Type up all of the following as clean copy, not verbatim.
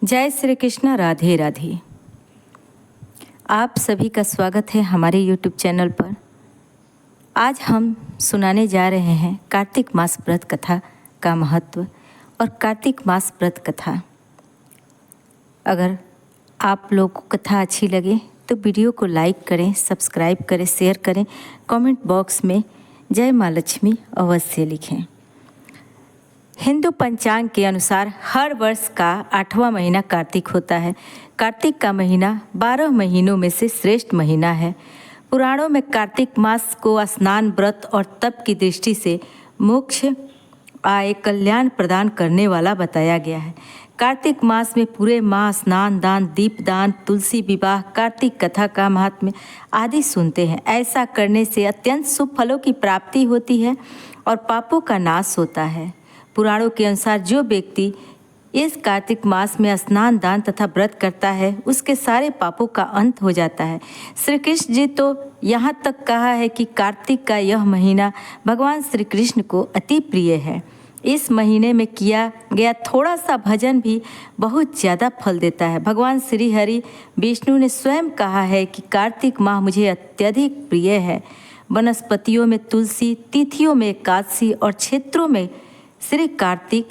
जय श्री कृष्ण। राधे राधे। आप सभी का स्वागत है हमारे YouTube चैनल पर। आज हम सुनाने जा रहे हैं कार्तिक मास व्रत कथा का महत्व और कार्तिक मास व्रत कथा। अगर आप लोग को कथा अच्छी लगे तो वीडियो को लाइक करें, सब्सक्राइब करें, शेयर करें, कमेंट बॉक्स में जय माँ लक्ष्मी अवश्य लिखें। हिंदू पंचांग के अनुसार हर वर्ष का 8वां महीना कार्तिक होता है। कार्तिक का महीना 12 महीनों में से श्रेष्ठ महीना है। पुराणों में कार्तिक मास को स्नान, व्रत और तप की दृष्टि से मोक्ष, आय, कल्याण प्रदान करने वाला बताया गया है। कार्तिक मास में पूरे माह स्नान दान, दीपदान, तुलसी विवाह, कार्तिक कथा का महात्म्य आदि सुनते हैं। ऐसा करने से अत्यंत शुभ फलों की प्राप्ति होती है और पापों का नाश होता है। पुराणों के अनुसार जो व्यक्ति इस कार्तिक मास में स्नान दान तथा व्रत करता है उसके सारे पापों का अंत हो जाता है। श्री कृष्ण जी तो यहाँ तक कहा है कि कार्तिक का यह महीना भगवान श्री कृष्ण को अति प्रिय है। इस महीने में किया गया थोड़ा सा भजन भी बहुत ज़्यादा फल देता है। भगवान श्री हरि विष्णु ने स्वयं कहा है कि कार्तिक माह मुझे अत्यधिक प्रिय है। वनस्पतियों में तुलसी, तिथियों में एकादशी और क्षेत्रों में श्री कार्तिक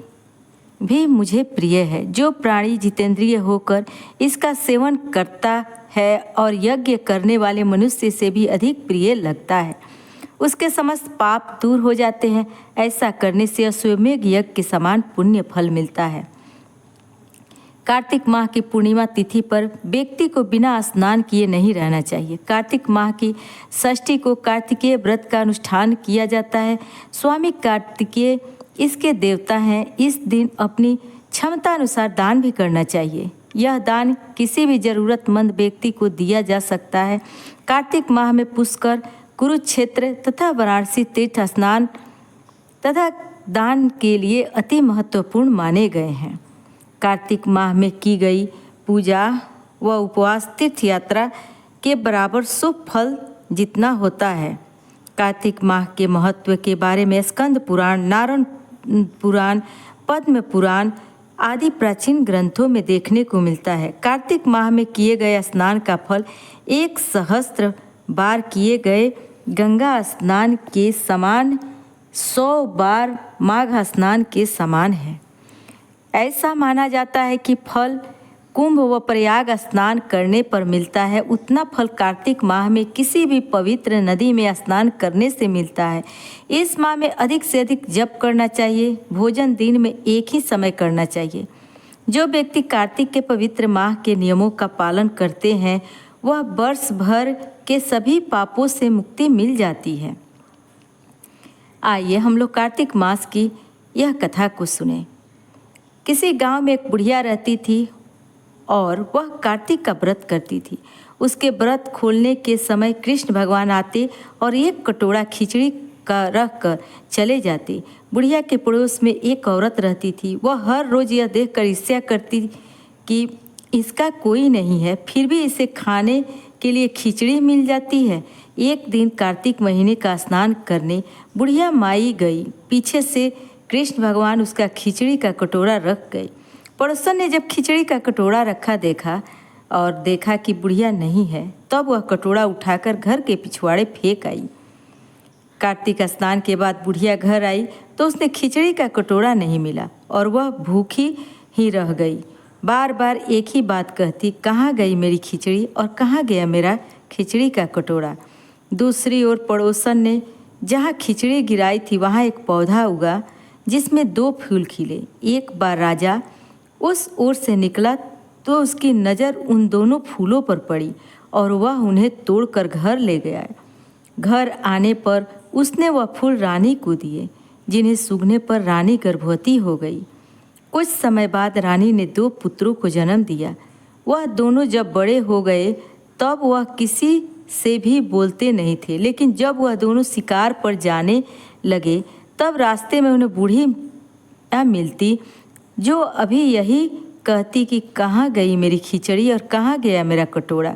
भी मुझे प्रिय है। जो प्राणी जितेंद्रिय होकर इसका सेवन करता है और यज्ञ करने वाले मनुष्य से भी अधिक प्रिय लगता है, उसके समस्त पाप दूर हो जाते हैं। ऐसा करने से अश्वमेध यज्ञ के समान पुण्य फल मिलता है। कार्तिक माह की पूर्णिमा तिथि पर व्यक्ति को बिना स्नान किए नहीं रहना चाहिए। कार्तिक माह की षष्ठी को कार्तिकेय व्रत का अनुष्ठान किया जाता है। स्वामी कार्तिकेय इसके देवता हैं। इस दिन अपनी क्षमता अनुसार दान भी करना चाहिए। यह दान किसी भी जरूरतमंद व्यक्ति को दिया जा सकता है। कार्तिक माह में पुष्कर, कुरुक्षेत्र तथा वाराणसी तीर्थ स्नान तथा दान के लिए अति महत्वपूर्ण माने गए हैं। कार्तिक माह में की गई पूजा व उपवास तीर्थ यात्रा के बराबर शुभ फल जितना होता है। कार्तिक माह के महत्व के बारे में स्कंद पुराण, नारायण पुराण, पद्म पुराण आदि प्राचीन ग्रंथों में देखने को मिलता है। कार्तिक माह में किए गए स्नान का फल 1 सहस्त्र बार किए गए गंगा स्नान के समान, 100 बार माघ स्नान के समान है। ऐसा माना जाता है कि फल कुंभ व प्रयाग स्नान करने पर मिलता है, उतना फल कार्तिक माह में किसी भी पवित्र नदी में स्नान करने से मिलता है। इस माह में अधिक से अधिक जप करना चाहिए। भोजन दिन में एक ही समय करना चाहिए। जो व्यक्ति कार्तिक के पवित्र माह के नियमों का पालन करते हैं वह वर्ष भर के सभी पापों से मुक्ति मिल जाती है। आइए हम लोग कार्तिक मास की यह कथा को सुने। किसी गांव में एक बुढ़िया रहती थी और वह कार्तिक का व्रत करती थी। उसके व्रत खोलने के समय कृष्ण भगवान आते और एक कटोरा खिचड़ी का रख कर चले जाते। बुढ़िया के पड़ोस में एक औरत रहती थी। वह हर रोज़ यह देखकर ईर्ष्या करती कि इसका कोई नहीं है, फिर भी इसे खाने के लिए खिचड़ी मिल जाती है। एक दिन कार्तिक महीने का स्नान करने बुढ़िया माई गई। पीछे से कृष्ण भगवान उसका खिचड़ी का कटोरा रख गए। पड़ोसन ने जब खिचड़ी का कटोरा रखा देखा कि बुढ़िया नहीं है, तब वह कटोरा उठाकर घर के पिछवाड़े फेंक आई। कार्तिक स्नान के बाद बुढ़िया घर आई तो उसने खिचड़ी का कटोरा नहीं मिला और वह भूखी ही रह गई। बार बार एक ही बात कहती, कहाँ गई मेरी खिचड़ी और कहाँ गया मेरा खिचड़ी का कटोरा। दूसरी ओर पड़ोसन ने जहाँ खिचड़ी गिराई थी वहाँ एक पौधा उगा जिसमें 2 फूल खिले। एक बार राजा उस ओर से निकला तो उसकी नज़र उन दोनों फूलों पर पड़ी और वह उन्हें तोड़कर घर ले गया। घर आने पर उसने वह फूल रानी को दिए, जिन्हें सूंघने पर रानी गर्भवती हो गई। कुछ समय बाद रानी ने 2 पुत्रों को जन्म दिया। वह दोनों जब बड़े हो गए तब वह किसी से भी बोलते नहीं थे, लेकिन जब वह दोनों शिकार पर जाने लगे तब रास्ते में उन्हें बूढ़ी मिलती जो अभी यही कहती कि कहाँ गई मेरी खिचड़ी और कहाँ गया मेरा कटोरा।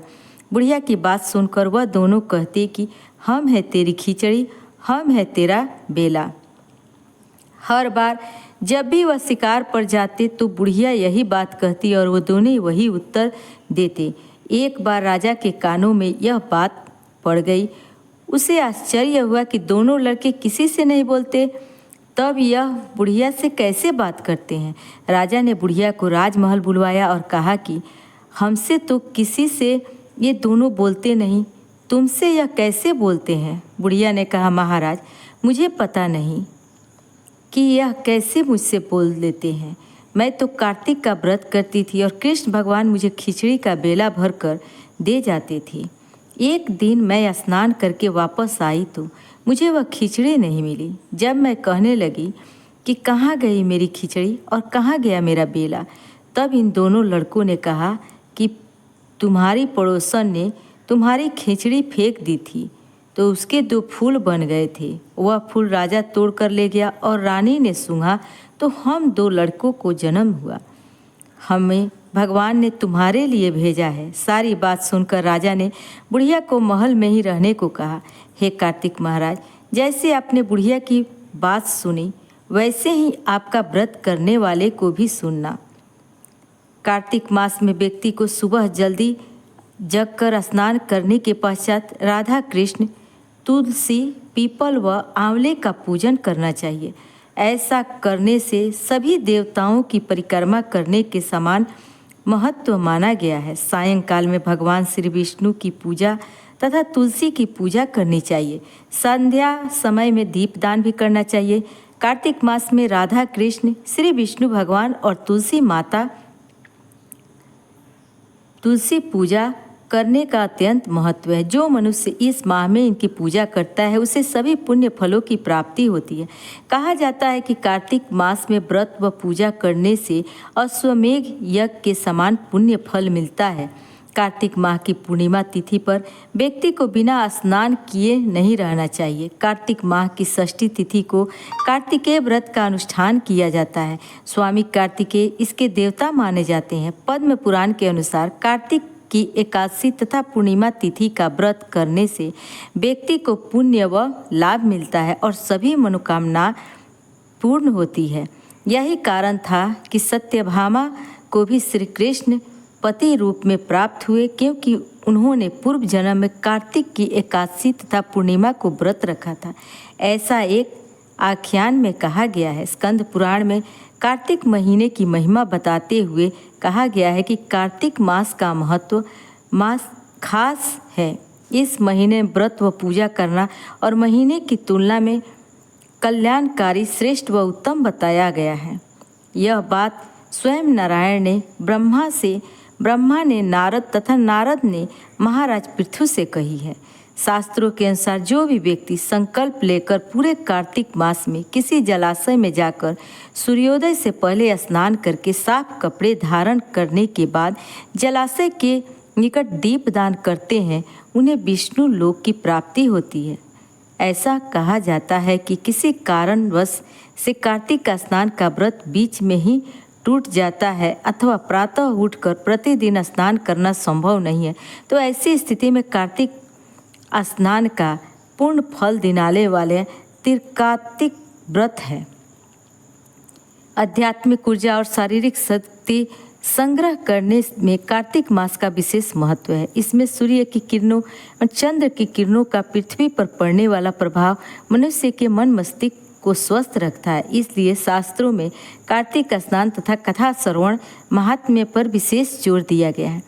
बुढ़िया की बात सुनकर वह दोनों कहते कि हम है तेरी खिचड़ी, हम है तेरा बेला। हर बार जब भी वह शिकार पर जाते तो बुढ़िया यही बात कहती और वो दोनों वही उत्तर देते। एक बार राजा के कानों में यह बात पड़ गई। उसे आश्चर्य हुआ कि दोनों लड़के किसी से नहीं बोलते, तब यह बुढ़िया से कैसे बात करते हैं। राजा ने बुढ़िया को राजमहल बुलवाया और कहा कि हमसे तो किसी से ये दोनों बोलते नहीं, तुमसे यह कैसे बोलते हैं। बुढ़िया ने कहा, महाराज मुझे पता नहीं कि यह कैसे मुझसे बोल लेते हैं। मैं तो कार्तिक का व्रत करती थी और कृष्ण भगवान मुझे खिचड़ी का बेला भर कर दे जाते थे। एक दिन मैं स्नान करके वापस आई तो मुझे वह खिचड़ी नहीं मिली। जब मैं कहने लगी कि कहाँ गई मेरी खिचड़ी और कहाँ गया मेरा बेला, तब इन दोनों लड़कों ने कहा कि तुम्हारी पड़ोसन ने तुम्हारी खिचड़ी फेंक दी थी तो उसके 2 फूल बन गए थे। वह फूल राजा तोड़ कर ले गया और रानी ने सूंघा तो हम 2 लड़कों को जन्म हुआ। हमें भगवान ने तुम्हारे लिए भेजा है। सारी बात सुनकर राजा ने बुढ़िया को महल में ही रहने को कहा। हे कार्तिक महाराज, जैसे आपने बुढ़िया की बात सुनी वैसे ही आपका व्रत करने वाले को भी सुनना। कार्तिक मास में व्यक्ति को सुबह जल्दी जगकर स्नान करने के पश्चात राधा कृष्ण, तुलसी, पीपल व आंवले का पूजन करना चाहिए। ऐसा करने से सभी देवताओं की परिक्रमा करने के समान महत्व माना गया है। सायंकाल में भगवान श्री विष्णु की पूजा तथा तुलसी की पूजा करनी चाहिए। संध्या समय में दीपदान भी करना चाहिए। कार्तिक मास में राधा कृष्ण, श्री विष्णु भगवान और तुलसी पूजा करने का अत्यंत महत्व है। जो मनुष्य इस माह में इनकी पूजा करता है उसे सभी पुण्य फलों की प्राप्ति होती है। कहा जाता है कि कार्तिक मास में व्रत व पूजा करने से अश्वमेघ यज्ञ के समान पुण्य फल मिलता है। कार्तिक माह की पूर्णिमा तिथि पर व्यक्ति को बिना स्नान किए नहीं रहना चाहिए। कार्तिक माह की षष्ठी तिथि को कार्तिकेय व्रत का अनुष्ठान किया जाता है। स्वामी कार्तिकेय इसके देवता माने जाते हैं। पद्म पुराण के अनुसार कार्तिक की एकादशी तथा पूर्णिमा तिथि का व्रत करने से व्यक्ति को पुण्य व लाभ मिलता है और सभी मनोकामना पूर्ण होती है। यही कारण था कि सत्यभामा को भी श्री कृष्ण पति रूप में प्राप्त हुए, क्योंकि उन्होंने पूर्व जन्म में कार्तिक की एकादशी तथा पूर्णिमा को व्रत रखा था। ऐसा एक आख्यान में कहा गया है। स्कंद पुराण में कार्तिक महीने की महिमा बताते हुए कहा गया है कि कार्तिक मास का महत्व खास है। इस महीने में व्रत व पूजा करना और महीने की तुलना में कल्याणकारी, श्रेष्ठ व उत्तम बताया गया है। यह बात स्वयं नारायण ने ब्रह्मा ने नारद तथा नारद ने महाराज पृथु से कही है। शास्त्रों के अनुसार जो भी व्यक्ति संकल्प लेकर पूरे कार्तिक मास में किसी जलाशय में जाकर सूर्योदय से पहले स्नान करके साफ कपड़े धारण करने के बाद जलाशय के निकट दीपदान करते हैं, उन्हें विष्णु लोक की प्राप्ति होती है। ऐसा कहा जाता है कि किसी कारणवश से कार्तिक का स्नान का व्रत बीच में ही टूट जाता है अथवा प्रातः उठकर प्रतिदिन स्नान करना संभव नहीं है, तो ऐसी स्थिति में कार्तिक स्नान का पूर्ण फल दिलाने वाले त्रिकार्तिक व्रत है। आध्यात्मिक ऊर्जा और शारीरिक शक्ति संग्रह करने में कार्तिक मास का विशेष महत्व है। इसमें सूर्य की किरणों और चंद्र की किरणों का पृथ्वी पर पड़ने वाला प्रभाव मनुष्य के मन मस्तिष्क को स्वस्थ रखता है। इसलिए शास्त्रों में कार्तिक स्नान तथा कथा श्रवण महात्म्य पर विशेष जोर दिया गया है।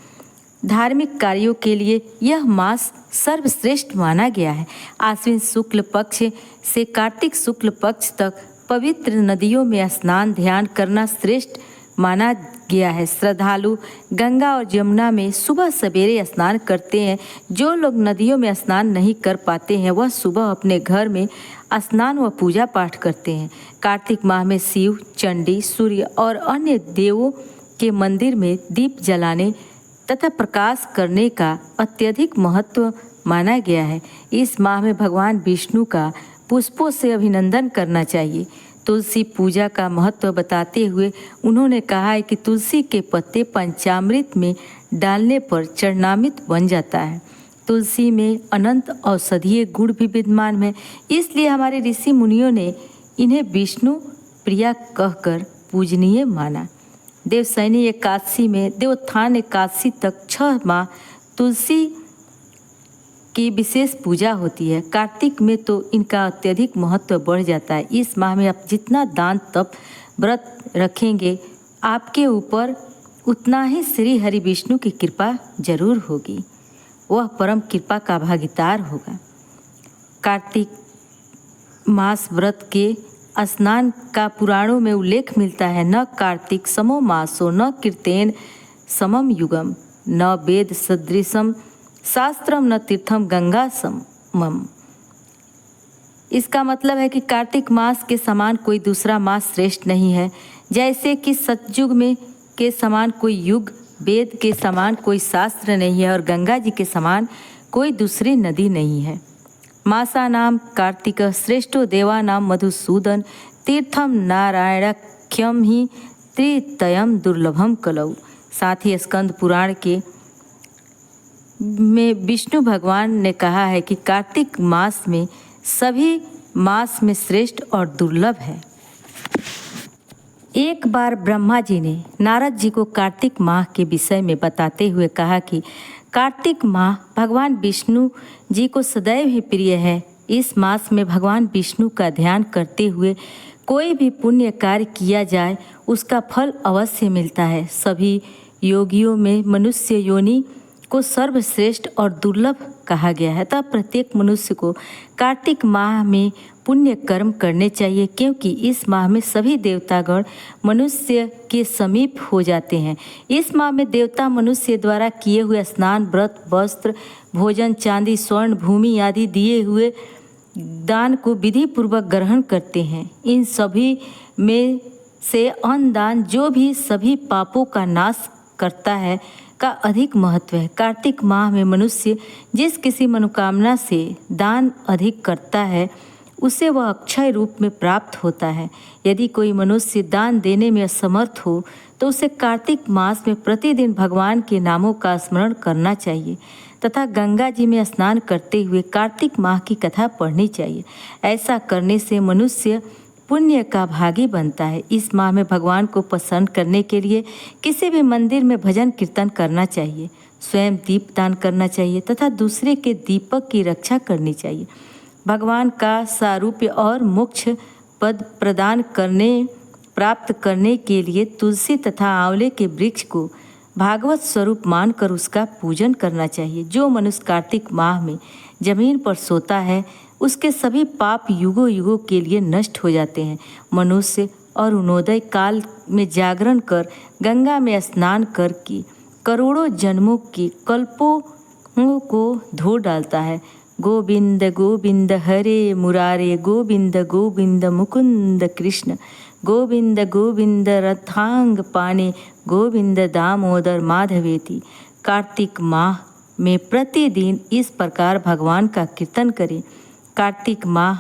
धार्मिक कार्यों के लिए यह मास सर्वश्रेष्ठ माना गया है। आश्विन शुक्ल पक्ष से कार्तिक शुक्ल पक्ष तक पवित्र नदियों में स्नान ध्यान करना श्रेष्ठ माना गया है। श्रद्धालु गंगा और यमुना में सुबह सवेरे स्नान करते हैं। जो लोग नदियों में स्नान नहीं कर पाते हैं वह सुबह अपने घर में स्नान व पूजा पाठ करते हैं। कार्तिक माह में शिव, चंडी, सूर्य और अन्य देवों के मंदिर में दीप जलाने तथा प्रकाश करने का अत्यधिक महत्व माना गया है। इस माह में भगवान विष्णु का पुष्पों से अभिनंदन करना चाहिए। तुलसी पूजा का महत्व बताते हुए उन्होंने कहा है कि तुलसी के पत्ते पंचामृत में डालने पर चरणामृत बन जाता है। तुलसी में अनंत औषधीय गुण भी विद्यमान है, इसलिए हमारे ऋषि मुनियों ने इन्हें विष्णु प्रिया कहकर पूजनीय माना। देवशयनी एकादशी में देवोत्थान एकादशी तक 6 माह तुलसी की विशेष पूजा होती है। कार्तिक में तो इनका अत्यधिक महत्व बढ़ जाता है। इस माह में आप जितना दान तप व्रत रखेंगे आपके ऊपर उतना ही श्री हरि विष्णु की कृपा जरूर होगी, वह परम कृपा का भागीदार होगा। कार्तिक मास व्रत के स्नान का पुराणों में उल्लेख मिलता है। न कार्तिक समो मासो न कीर्तेन समम युगम न वेद सदृशम शास्त्रम न तीर्थम गंगा समम। इसका मतलब है कि कार्तिक मास के समान कोई दूसरा मास श्रेष्ठ नहीं है। जैसे कि सतयुग में के समान कोई युग, वेद के समान कोई शास्त्र नहीं है और गंगा जी के समान कोई दूसरी नदी नहीं है। मासा नाम कार्तिक श्रेष्ठो देवा नाम मधुसूदन तीर्थम नारायणाख्यम ही त्रितयम दुर्लभम कलौ। साथ ही स्कंद पुराण के में विष्णु भगवान ने कहा है कि कार्तिक मास में सभी मास में श्रेष्ठ और दुर्लभ है। एक बार ब्रह्मा जी ने नारद जी को कार्तिक माह के विषय में बताते हुए कहा कि कार्तिक माह भगवान विष्णु जी को सदैव ही प्रिय है। इस मास में भगवान विष्णु का ध्यान करते हुए कोई भी पुण्य कार्य किया जाए उसका फल अवश्य मिलता है। सभी योगियों में मनुष्य योनि को सर्वश्रेष्ठ और दुर्लभ कहा गया है। तब प्रत्येक मनुष्य को कार्तिक माह में पुण्य कर्म करने चाहिए, क्योंकि इस माह में सभी देवतागण मनुष्य के समीप हो जाते हैं। इस माह में देवता मनुष्य द्वारा किए हुए स्नान, व्रत, वस्त्र, भोजन, चांदी, स्वर्ण, भूमि आदि दिए हुए दान को विधि पूर्वक ग्रहण करते हैं। इन सभी में से अन्न दान जो भी सभी पापों का नाश करता है का अधिक महत्व है। कार्तिक माह में मनुष्य जिस किसी मनोकामना से दान अधिक करता है उसे वह अक्षय रूप में प्राप्त होता है। यदि कोई मनुष्य दान देने में असमर्थ हो तो उसे कार्तिक मास में प्रतिदिन भगवान के नामों का स्मरण करना चाहिए तथा गंगा जी में स्नान करते हुए कार्तिक माह की कथा पढ़नी चाहिए। ऐसा करने से मनुष्य पुण्य का भागी बनता है। इस माह में भगवान को प्रसन्न करने के लिए किसी भी मंदिर में भजन कीर्तन करना चाहिए, स्वयं दीप दान करना चाहिए तथा दूसरे के दीपक की रक्षा करनी चाहिए। भगवान का सारूप्य और मोक्ष पद प्रदान प्राप्त करने के लिए तुलसी तथा आंवले के वृक्ष को भागवत स्वरूप मानकर उसका पूजन करना चाहिए। जो मनुष्य कार्तिक माह में जमीन पर सोता है उसके सभी पाप युगों युगों के लिए नष्ट हो जाते हैं। मनुष्य और अरुणोदय काल में जागरण कर गंगा में स्नान करके करोड़ों जन्मों के कल्पों को धो डालता है। गोविंद गोविंद हरे मुरारे गोविंद गोविंद मुकुंद कृष्ण गोविंद गोविंद रथांग पाने गोविंद दामोदर माधवेति। कार्तिक माह में प्रतिदिन इस प्रकार भगवान का कीर्तन करें। कार्तिक माह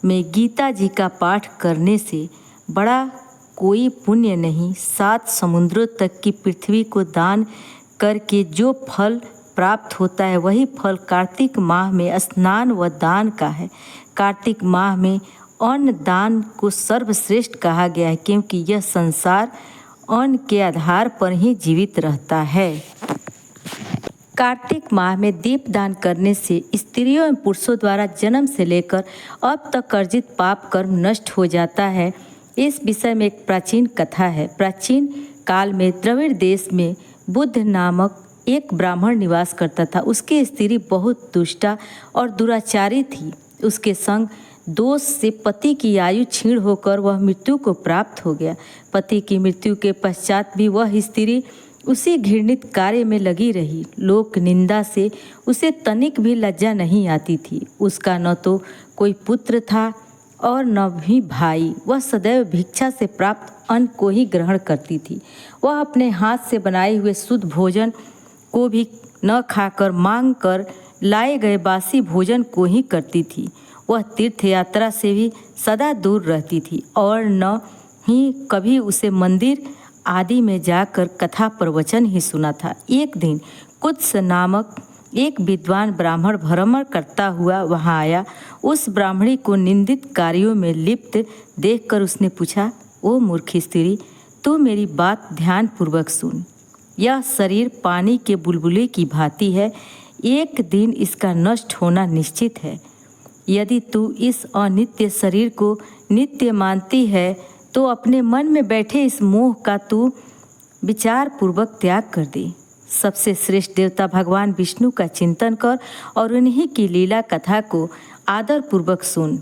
में गीता जी का पाठ करने से बड़ा कोई पुण्य नहीं। 7 समुद्रों तक की पृथ्वी को दान करके जो फल प्राप्त होता है वही फल कार्तिक माह में स्नान व दान का है। कार्तिक माह में अन्न दान को सर्वश्रेष्ठ कहा गया है, क्योंकि यह संसार अन्न के आधार पर ही जीवित रहता है। कार्तिक माह में दीप दान करने से स्त्रियों एवं पुरुषों द्वारा जन्म से लेकर अब तक अर्जित पाप कर्म नष्ट हो जाता है। इस विषय में एक प्राचीन कथा है। प्राचीन काल में द्रविड़ देश में बुद्ध नामक एक ब्राह्मण निवास करता था। उसकी स्त्री बहुत दुष्टा और दुराचारी थी। उसके संग दोष से पति की आयु क्षीण होकर वह मृत्यु को प्राप्त हो गया। पति की मृत्यु के पश्चात भी वह स्त्री उसी घृणित कार्य में लगी रही। लोक निंदा से उसे तनिक भी लज्जा नहीं आती थी। उसका न तो कोई पुत्र था और न भी भाई। वह सदैव भिक्षा से प्राप्त अन्न को ही ग्रहण करती थी। वह अपने हाथ से बनाए हुए शुद्ध भोजन को भी न खाकर मांग कर लाए गए बासी भोजन को ही करती थी। वह तीर्थ यात्रा से भी सदा दूर रहती थी और न ही कभी उसे मंदिर आदि में जाकर कथा प्रवचन ही सुना था। एक दिन कुत्स नामक एक विद्वान ब्राह्मण भ्रमण करता हुआ वहां आया। उस ब्राह्मणी को निंदित कार्यों में लिप्त देखकर उसने पूछा, ओ मूर्ख स्त्री, तू मेरी बात ध्यानपूर्वक सुन। यह शरीर पानी के बुलबुले की भांति है, एक दिन इसका नष्ट होना निश्चित है। यदि तू इस अनित्य शरीर को नित्य मानती है तो अपने मन में बैठे इस मोह का तू विचार पूर्वक त्याग कर दे। सबसे श्रेष्ठ देवता भगवान विष्णु का चिंतन कर और उन्हीं की लीला कथा को आदर पूर्वक सुन।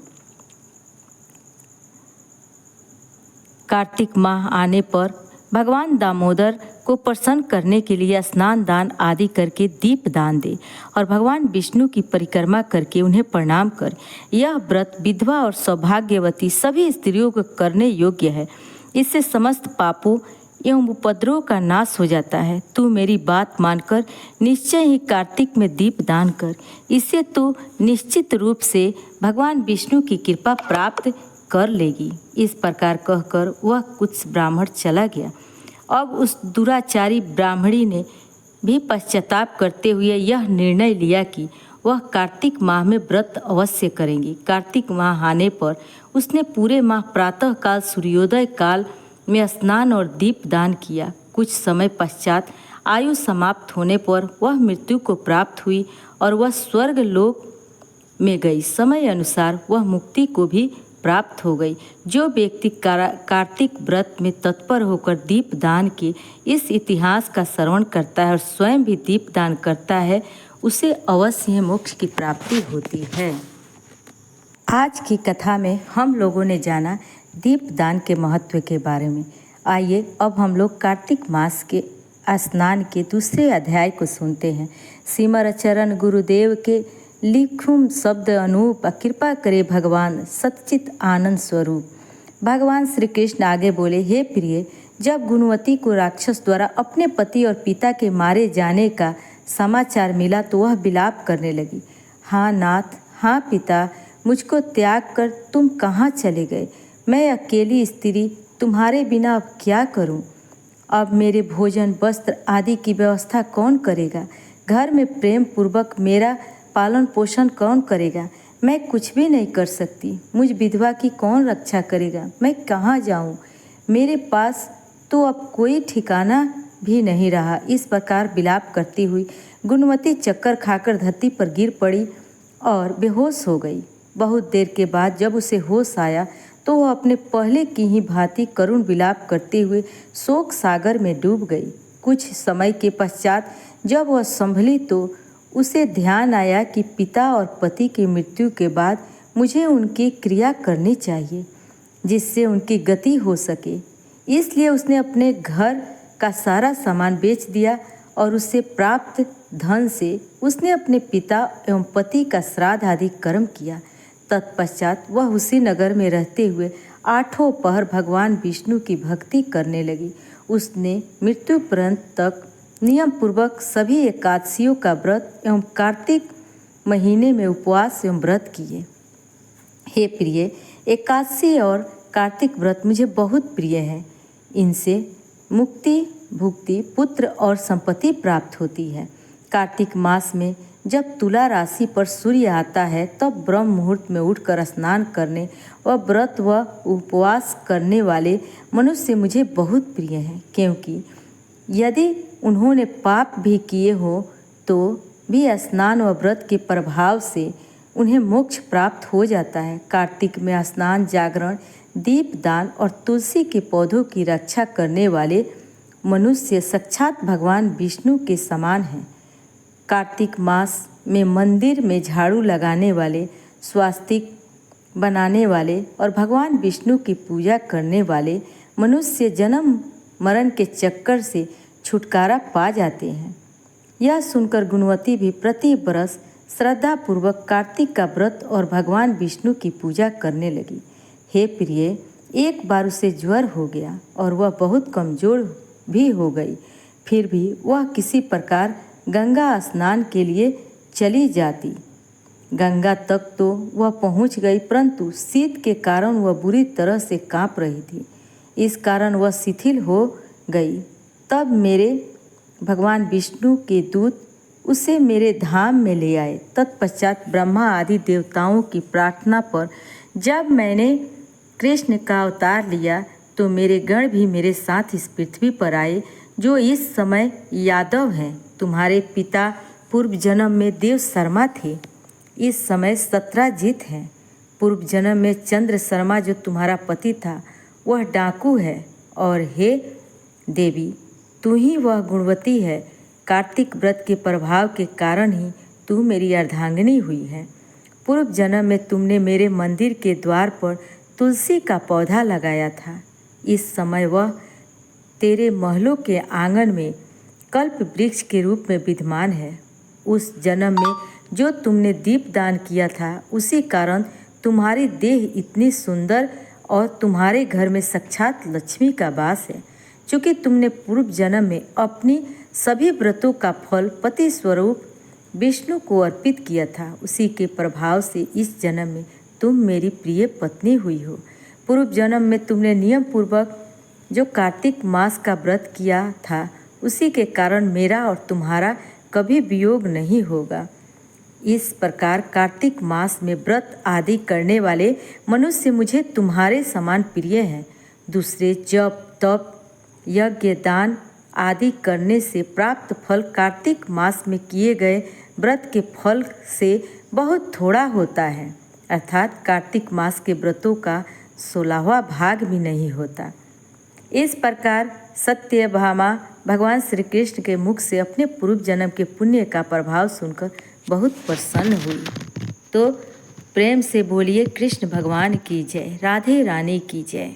कार्तिक माह आने पर भगवान दामोदर को प्रसन्न करने के लिए स्नान दान आदि करके दीप दान दे और भगवान विष्णु की परिक्रमा करके उन्हें प्रणाम कर। यह व्रत विधवा और सौभाग्यवती सभी स्त्रियों को करने योग्य है। इससे समस्त पापों एवं उपद्रव का नाश हो जाता है। तू मेरी बात मानकर निश्चय ही कार्तिक में दीप दान कर। इससे तू निश्चित रूप से भगवान विष्णु की कृपा प्राप्त कर लेगी। इस प्रकार कहकर वह कुछ ब्राह्मण चला गया। अब उस दुराचारी ब्राह्मणी ने भी पश्चाताप करते हुए यह निर्णय लिया कि वह कार्तिक माह में व्रत अवश्य करेंगी। कार्तिक माह आने पर उसने पूरे माह प्रातः काल सूर्योदय काल में स्नान और दीप दान किया। कुछ समय पश्चात आयु समाप्त होने पर वह मृत्यु को प्राप्त हुई और वह स्वर्ग लोक में गई। समय अनुसार वह मुक्ति को भी प्राप्त हो गई। जो व्यक्ति कार्तिक व्रत में तत्पर होकर दीप दान के इस इतिहास का श्रवण करता है और स्वयं भी दीप दान करता है, उसे अवश्य मोक्ष की प्राप्ति होती है। आज की कथा में हम लोगों ने जाना दीप दान के महत्व के बारे में। आइए अब हम लोग कार्तिक मास के स्नान के दूसरे अध्याय को सुनते हैं। सिमर चरण गुरुदेव के लिखुम शब्द अनूप, कृपा करे भगवान सच्चित आनंद स्वरूप। भगवान श्री कृष्ण आगे बोले, हे प्रिय, जब गुणवती को राक्षस द्वारा अपने पति और पिता के मारे जाने का समाचार मिला तो वह विलाप करने लगी। हाँ नाथ, हाँ पिता, मुझको त्याग कर तुम कहाँ चले गए? मैं अकेली स्त्री तुम्हारे बिना अब क्या करूं? अब मेरे भोजन वस्त्र आदि की व्यवस्था कौन करेगा? घर में प्रेम पूर्वक मेरा पालन पोषण कौन करेगा? मैं कुछ भी नहीं कर सकती। मुझ विधवा की कौन रक्षा करेगा? मैं कहाँ जाऊं? मेरे पास तो अब कोई ठिकाना भी नहीं रहा। इस प्रकार विलाप करती हुई गुणवती चक्कर खाकर धरती पर गिर पड़ी और बेहोश हो गई। बहुत देर के बाद जब उसे होश आया तो वह अपने पहले की ही भांति करुण विलाप करते हुए शोक सागर में डूब गई। कुछ समय के पश्चात जब वह संभली तो उसे ध्यान आया कि पिता और पति की मृत्यु के बाद मुझे उनकी क्रिया करनी चाहिए जिससे उनकी गति हो सके। इसलिए उसने अपने घर का सारा सामान बेच दिया और उससे प्राप्त धन से उसने अपने पिता एवं पति का श्राद्ध आदि कर्म किया। तत्पश्चात वह उसी नगर में रहते हुए 8 पहर भगवान विष्णु की भक्ति करने लगी। उसने मृत्यु पर्यंत तक नियम पूर्वक सभी एकादशियों का व्रत एवं कार्तिक महीने में उपवास एवं व्रत किए। हे प्रिय, एकादशी और कार्तिक व्रत मुझे बहुत प्रिय है। इनसे मुक्ति, भुक्ति, पुत्र और संपत्ति प्राप्त होती है। कार्तिक मास में जब तुला राशि पर सूर्य आता है तब ब्रह्म मुहूर्त में उठकर स्नान करने व व्रत व उपवास करने वाले मनुष्य मुझे बहुत प्रिय हैं, क्योंकि यदि उन्होंने पाप भी किए हो तो भी स्नान व व्रत के प्रभाव से उन्हें मोक्ष प्राप्त हो जाता है। कार्तिक में स्नान, जागरण, दीप दान और तुलसी के पौधों की रक्षा करने वाले मनुष्य साक्षात भगवान विष्णु के समान हैं। कार्तिक मास में मंदिर में झाड़ू लगाने वाले, स्वास्तिक बनाने वाले और भगवान विष्णु की पूजा करने वाले मनुष्य जन्म मरण के चक्कर से छुटकारा पा जाते हैं। यह सुनकर गुणवती भी प्रति बरस श्रद्धापूर्वक कार्तिक का व्रत और भगवान विष्णु की पूजा करने लगी। हे प्रिय, एक बार उसे ज्वर हो गया और वह बहुत कमजोर भी हो गई। फिर भी वह किसी प्रकार गंगा स्नान के लिए चली जाती। गंगा तक तो वह पहुंच गई, परंतु शीत के कारण वह बुरी तरह से कांप रही थी। इस कारण वह शिथिल हो गई। तब मेरे भगवान विष्णु के दूत उसे मेरे धाम में ले आए। तत्पश्चात ब्रह्मा आदि देवताओं की प्रार्थना पर जब मैंने कृष्ण का अवतार लिया तो मेरे गण भी मेरे साथ इस पृथ्वी पर आए, जो इस समय यादव हैं। तुम्हारे पिता पूर्व जन्म में देव शर्मा थे, इस समय सत्राजित हैं। पूर्व जन्म में चंद्र शर्मा जो तुम्हारा पति था वह डाकू है, और हे देवी तू ही वह गुणवती है। कार्तिक व्रत के प्रभाव के कारण ही तू मेरी अर्धांगिनी हुई है। पूर्व जन्म में तुमने मेरे मंदिर के द्वार पर तुलसी का पौधा लगाया था, इस समय वह तेरे महलों के आंगन में कल्प वृक्ष के रूप में विद्यमान है। उस जन्म में जो तुमने दीप दान किया था उसी कारण तुम्हारी देह इतनी सुंदर और तुम्हारे घर में साक्षात लक्ष्मी का वास है। चूँकि तुमने पूर्व जन्म में अपनी सभी व्रतों का फल पति स्वरूप विष्णु को अर्पित किया था, उसी के प्रभाव से इस जन्म में तुम मेरी प्रिय पत्नी हुई हो। पूर्व जन्म में तुमने नियम पूर्वक जो कार्तिक मास का व्रत किया था उसी के कारण मेरा और तुम्हारा कभी वियोग नहीं होगा। इस प्रकार कार्तिक मास में व्रत आदि करने वाले मनुष्य मुझे तुम्हारे समान प्रिय हैं। दूसरे जप तप यज्ञ दान आदि करने से प्राप्त फल कार्तिक मास में किए गए व्रत के फल से बहुत थोड़ा होता है, अर्थात कार्तिक मास के व्रतों का 16वां भाग भी नहीं होता। इस प्रकार सत्यभामा भगवान श्री कृष्ण के मुख से अपने पूर्व जन्म के पुण्य का प्रभाव सुनकर बहुत प्रसन्न हुई। तो प्रेम से बोलिए कृष्ण भगवान की जय, राधे रानी की जय।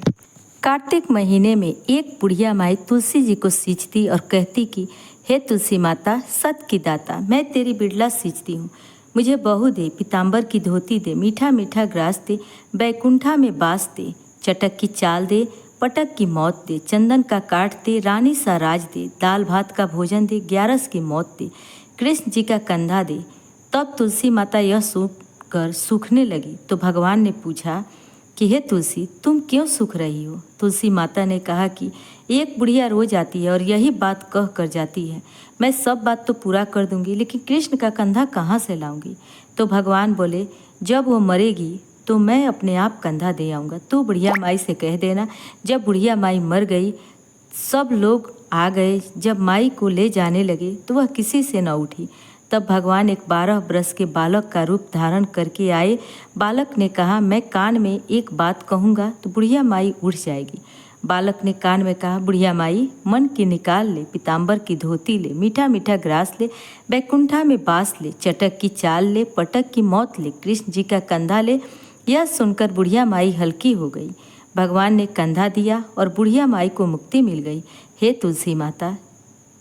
कार्तिक महीने में एक बुढ़िया माई तुलसी जी को सींचती और कहती कि हे तुलसी माता सत की दाता, मैं तेरी बिड़ला सींचती हूँ, मुझे बहू दे, पीताम्बर की धोती दे, मीठा मीठा ग्रास दे, बैकुंठा में बास दे, चटक की चाल दे, पटक की मौत दे, चंदन का काट दे, रानी सा राज दे, दाल भात का भोजन दे, 11 की मौत दे, कृष्ण जी का कंधा दे। तब तुलसी माता यह सुनकर सूखने लगी तो भगवान ने पूछा कि हे तुलसी तुम क्यों सूख रही हो। तुलसी माता ने कहा कि एक बुढ़िया रोज आती है और यही बात कह कर जाती है, मैं सब बात तो पूरा कर दूंगी लेकिन कृष्ण का कंधा कहाँ से लाऊंगी। तो भगवान बोले जब वो मरेगी तो मैं अपने आप कंधा दे आऊँगा। तू बुढ़िया माई से कह देना। जब बुढ़िया माई मर गई सब लोग आ गए, जब माई को ले जाने लगे तो वह किसी से न उठी। तब भगवान एक 12 वर्ष के बालक का रूप धारण करके आए। बालक ने कहा मैं कान में एक बात कहूँगा तो बुढ़िया माई उठ जाएगी। बालक ने कान में कहा बुढ़िया माई मन की निकाल ले, पीताम्बर की धोती ले, मीठा मीठा ग्रास ले, बैकुंठा में बास ले, चटक की चाल ले, पटक की मौत ले, कृष्ण जी का कंधा ले। यह सुनकर बुढ़िया माई हल्की हो गई। भगवान ने कंधा दिया और बुढ़िया माई को मुक्ति मिल गई। हे तुलसी माता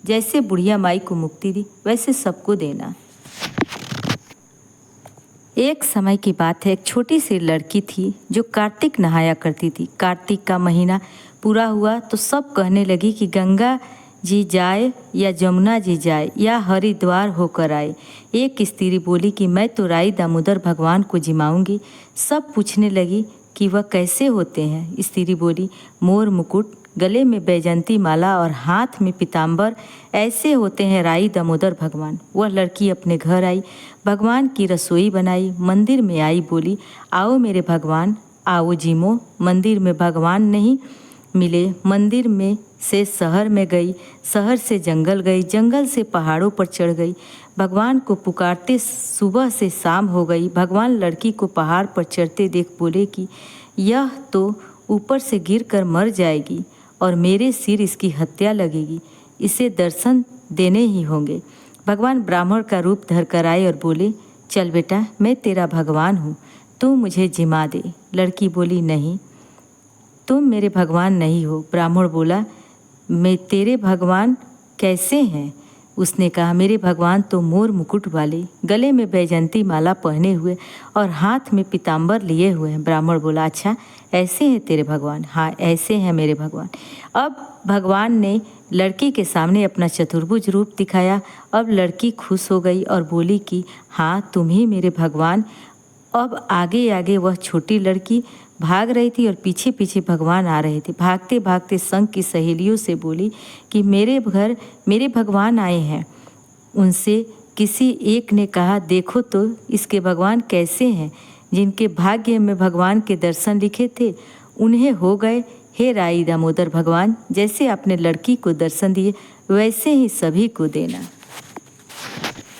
जैसे बुढ़िया माई को मुक्ति दी वैसे सबको देना। एक समय की बात है, एक छोटी सी लड़की थी जो कार्तिक नहाया करती थी। कार्तिक का महीना पूरा हुआ तो सब कहने लगी कि गंगा जी जाए या जमुना जी जाए या हरिद्वार होकर आए। एक स्त्री बोली कि मैं तो राई दामोदर भगवान को जिमाऊंगी। सब पूछने लगी कि वह कैसे होते हैं। स्त्री बोली मोर मुकुट, गले में बैजंती माला और हाथ में पीताम्बर, ऐसे होते हैं राई दामोदर भगवान। वह लड़की अपने घर आई, भगवान की रसोई बनाई, मंदिर में आई, बोली आओ मेरे भगवान आओ जिमो। मंदिर में भगवान नहीं मिले, मंदिर में से शहर में गई, शहर से जंगल गई, जंगल से पहाड़ों पर चढ़ गई। भगवान को पुकारते सुबह से शाम हो गई। भगवान लड़की को पहाड़ पर चढ़ते देख बोले कि यह तो ऊपर से गिरकर मर जाएगी और मेरे सिर इसकी हत्या लगेगी, इसे दर्शन देने ही होंगे। भगवान ब्राह्मण का रूप धर कर आए और बोले चल बेटा मैं तेरा भगवान हूँ, तू मुझे जिमा दे। लड़की बोली नहीं तुम मेरे भगवान नहीं हो। ब्राह्मण बोला मैं तेरे भगवान कैसे हैं। उसने कहा मेरे भगवान तो मोर मुकुट वाले, गले में बैजंती माला पहने हुए और हाथ में पीताम्बर लिए हुए हैं। ब्राह्मण बोला अच्छा ऐसे हैं तेरे भगवान। हाँ ऐसे हैं मेरे भगवान। अब भगवान ने लड़की के सामने अपना चतुर्भुज रूप दिखाया। अब लड़की खुश हो गई और बोली कि हाँ तुम ही मेरे भगवान। अब आगे आगे वह छोटी लड़की भाग रही थी और पीछे पीछे भगवान आ रहे थे। भागते भागते संग की सहेलियों से बोली कि मेरे घर मेरे भगवान आए हैं, उनसे किसी एक ने कहा, देखो तो इसके भगवान कैसे हैं। जिनके भाग्य में भगवान के दर्शन लिखे थे उन्हें हो गए। हे राई दामोदर भगवान, जैसे आपने लड़की को दर्शन दिए वैसे ही सभी को देना।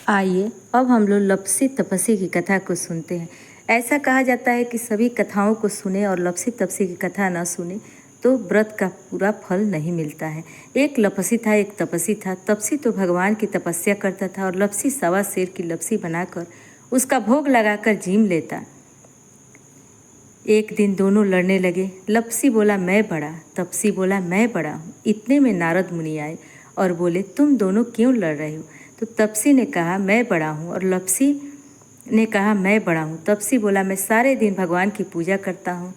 आइए अब हम लोग लपसी तपसी की कथा को सुनते हैं। ऐसा कहा जाता है कि सभी कथाओं को सुने और लपसी तपसी की कथा न सुने तो व्रत का पूरा फल नहीं मिलता है। एक लपसी था, एक तपसी था। तपसी तो भगवान की तपस्या करता था और लपसी सवा शेर की लपसी बनाकर उसका भोग लगाकर जीम लेता। एक दिन दोनों लड़ने लगे। लपसी बोला मैं बड़ा, तपसी बोला मैं बड़ा हूँ। इतने में नारद मुनि आए और बोले, तुम दोनों क्यों लड़ रहे हो? तो तपसी ने कहा मैं बड़ा हूँ और लपसी ने कहा मैं बड़ा हूँ। तपसी बोला मैं सारे दिन भगवान की पूजा करता हूँ।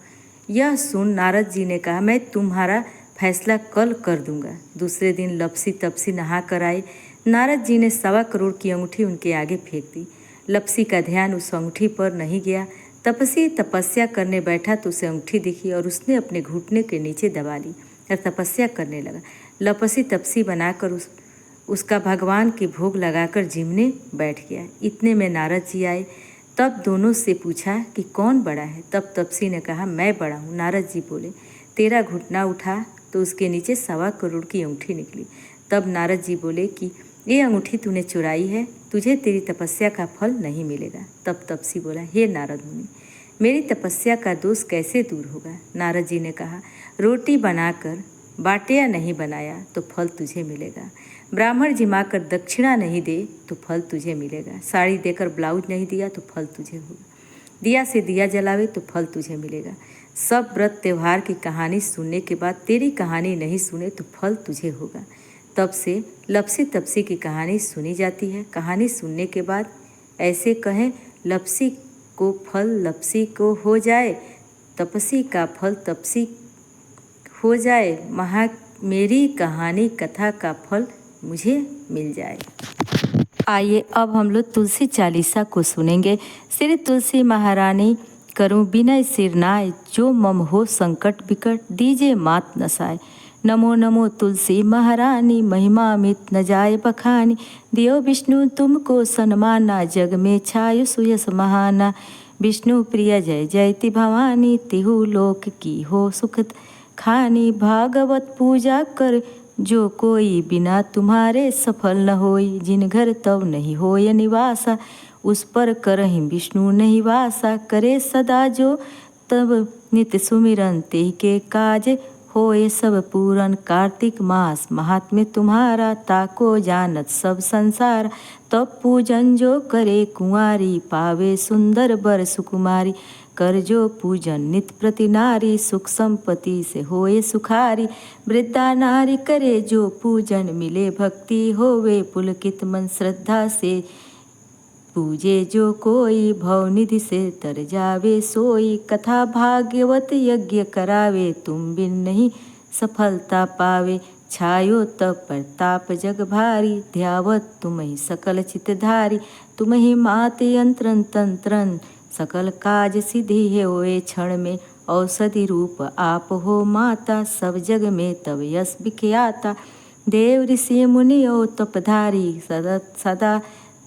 यह सुन नारद जी ने कहा मैं तुम्हारा फैसला कल कर दूंगा। दूसरे दिन लपसी तपसी नहा कर आई। नारद जी ने 1.25 करोड़ की अंगूठी उनके आगे फेंक दी। लपसी का ध्यान उस अंगूठी पर नहीं गया। तपसी तपस्या करने बैठा तो उसे अंगूठी दिखी और उसने अपने घुटने के नीचे दबा ली और तपस्या करने लगा। लपसी तपसी बनाकर उसका भगवान के भोग लगाकर जिमने बैठ गया। इतने में नारद जी आए। तब दोनों से पूछा कि कौन बड़ा है। तब तपसी ने कहा मैं बड़ा हूँ। नारद जी बोले तेरा घुटना उठा तो उसके नीचे 1.25 करोड़ की अंगूठी निकली। तब नारद जी बोले कि ये अंगूठी तूने चुराई है, तुझे तेरी तपस्या का फल नहीं मिलेगा। तब तपसी बोला हे नारद मुनि, मेरी तपस्या का दोष कैसे दूर होगा? नारद जी ने कहा रोटी बनाकर बाटे या नहीं बनाया तो फल तुझे मिलेगा। ब्राह्मण जिमाकर दक्षिणा नहीं दे तो फल तुझे मिलेगा। साड़ी देकर ब्लाउज नहीं दिया तो फल तुझे होगा। दिया से दिया जलावे तो फल तुझे मिलेगा। सब व्रत त्यौहार की कहानी सुनने के बाद तेरी कहानी नहीं सुने तो फल तुझे होगा। तब से लपसी तपसी की कहानी सुनी जाती है। कहानी सुनने के बाद ऐसे कहें लपसी को फल लपसी को हो जाए, तपसी का फल तपसी हो जाए। मेरी कहानी कथा का फल मुझे मिल जाए। आइए अब हम लोग तुलसी चालीसा को सुनेंगे। श्री तुलसी महारानी करूं विनय सिर नाय, जो मम हो संकट विकट दीजे मात नसाय। नमो नमो तुलसी महारानी, महिमा अमित न जाय बखानी। दियो विष्णु तुमको सन्माना, जग में छायो सुयस महाना। विष्णु प्रिय जय जयति भवानी, तिहु लोक की हो सुख खानी। भागवत पूजा कर जो कोई, बिना तुम्हारे सफल न होई। जिन घर तब नहीं होय निवासा, उस पर करहि विष्णु नहीं वासा। करे सदा जो तब नित्य सुमिरन, ते के काज होए सब पूरन। कार्तिक मास महात्म्य तुम्हारा, ताको जानत सब संसार। तब पूजन जो करे कुंवारी, पावे सुंदर बर सुकुमारी। कर जो पूजन नित प्रति नारी, सुख संपत्ति से होए सुखारी। वृद्धा नारी करे जो पूजन, मिले भक्ति होवे पुलकित मन। श्रद्धा से पूजे जो कोई, भवनिधि से तर जावे सोई। कथा भाग्यवत यज्ञ करावे, तुम बिन नहीं सफलता पावे। छायो तब प्रताप जग भारी, ध्यावत तुम्हि सकल चितधारी। तुम्हि मात यंत्रन तंत्रन, सकल काज सिद्धि है होए क्षण में। औषधि रूप आप हो माता, सब जग में तब यश विख्याता। देव ऋषि मुनि ओ तपधारी, सदा सदा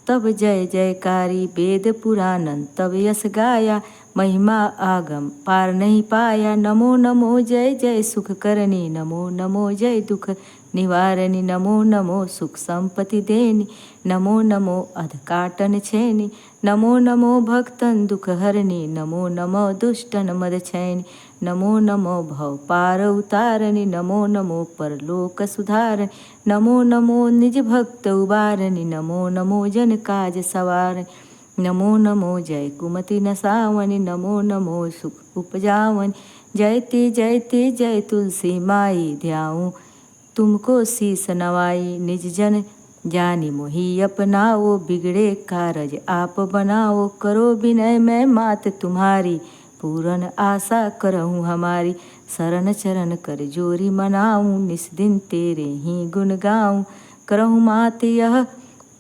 तब जय जयकारी। वेद पुराणन तब यश गाया, महिमा आगम पार नहीं पाया। नमो नमो जय जय सुख करनी, नमो नमो जय दुख निवारणी। नमो नमो सुख संपत्ति देनी, नमो नमो अध काटन छेनी। नमो नमो भक्तन दुख हरणी, नमो नमो दुष्टन मद छैनी। नमो नमो भव पार उतारणी, नमो नमो परलोक सुधारणी। नमो नमो निज भक्त उबारणी, नमो नमो जन काज सवारणी। नमो नमो जय कुमति नसावनी, नमो नमो सुख उपजावनी। जयति जयति जय तुलसी माई, ध्याऊं तुमको शीस नवाई। निज जन जानी मोहि अपनाओ, बिगड़े कारज आप बनाओ। करो विनय मैं मात तुम्हारी, पूरन आशा करहूँ हमारी। शरण चरण कर जोरी मनाऊं, निस दिन तेरे ही गुण गाऊं। करहूँ मात यह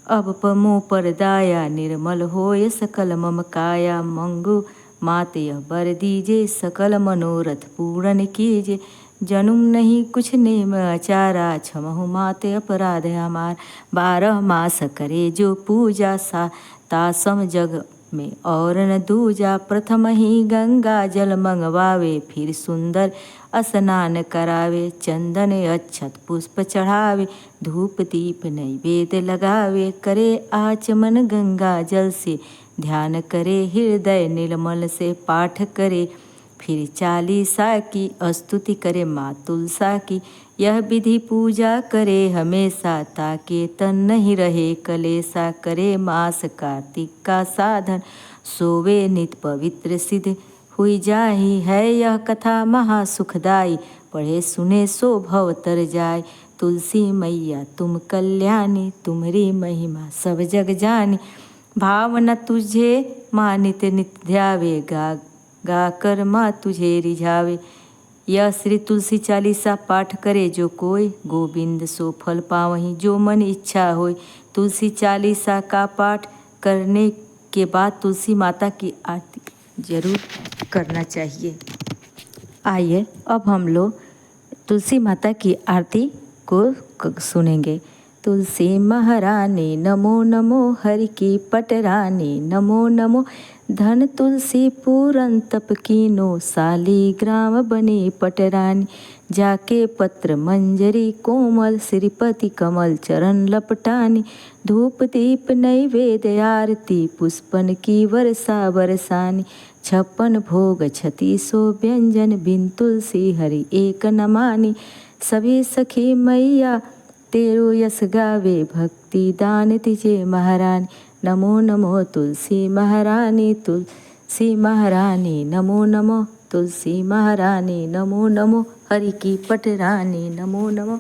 अब पमो पर दाया, निर्मल होय सकल मम काया। मंगू मात यह बर दीजे, सकल मनोरथ पूर्ण कीजे। जनुम नहीं कुछ नेम आचारा, क्षमहु माते अपराध हमार। 12 मास करे जो पूजा, सा तासम जग में और न दूजा। प्रथम ही गंगा जल मंगवावे, फिर सुंदर स्नान करावे। चंदन अक्षत पुष्प चढ़ावे, धूप दीप नैवेद्य लगावे। करे आचमन गंगा जल से, ध्यान करे हृदय निर्मल से। पाठ करे फिर 40 की, स्तुति करे माँ तुलसा की। यह विधि पूजा करे हमेशा, ताकि तन नहीं रहे कलेसा। करे मास कार्तिक का साधन, सोवे नित पवित्र सिद्ध हुई जाही। है यह कथा महासुखदाई, पढ़े सुने सो भव तर जाय। तुलसी मैया तुम कल्याणी, तुम्हारी महिमा सब जग जानी। भावना तुझे माँ नित्य नित्य ध्यावे, गा गा कर माँ तुझे रिझावे। यह श्री तुलसी चालीसा पाठ करे जो कोई, गोविंद सो फल पावहीं जो मन इच्छा होय। तुलसी चालीसा का पाठ करने के बाद तुलसी माता की आरती जरूर करना चाहिए। आइए अब हम लोग तुलसी माता की आरती को सुनेंगे। तुलसी महारानी नमो नमो, हरि की पटरानी नमो नमो। धन तुलसी पूरन तप कीनो, शालीग्राम बनी पटरानी। जाके पत्र मंजरी कोमल, श्रीपति कमल चरण लपटानी। धूप दीप नैवेद्य आरती, पुष्पन की वर्षा बरसानी। 56 भोग 3600 व्यंजन, बिन तुलसी हरि एक न मानी। सभी सखी मैया तेरो यश गावे, भक्ति दान तिजे महारानी। नमो नमो तुलसी महारानी, तुलसी महारानी नमो नमो। तुलसी महारानी नमो नमो, हरि की पटरानी नमो नमो।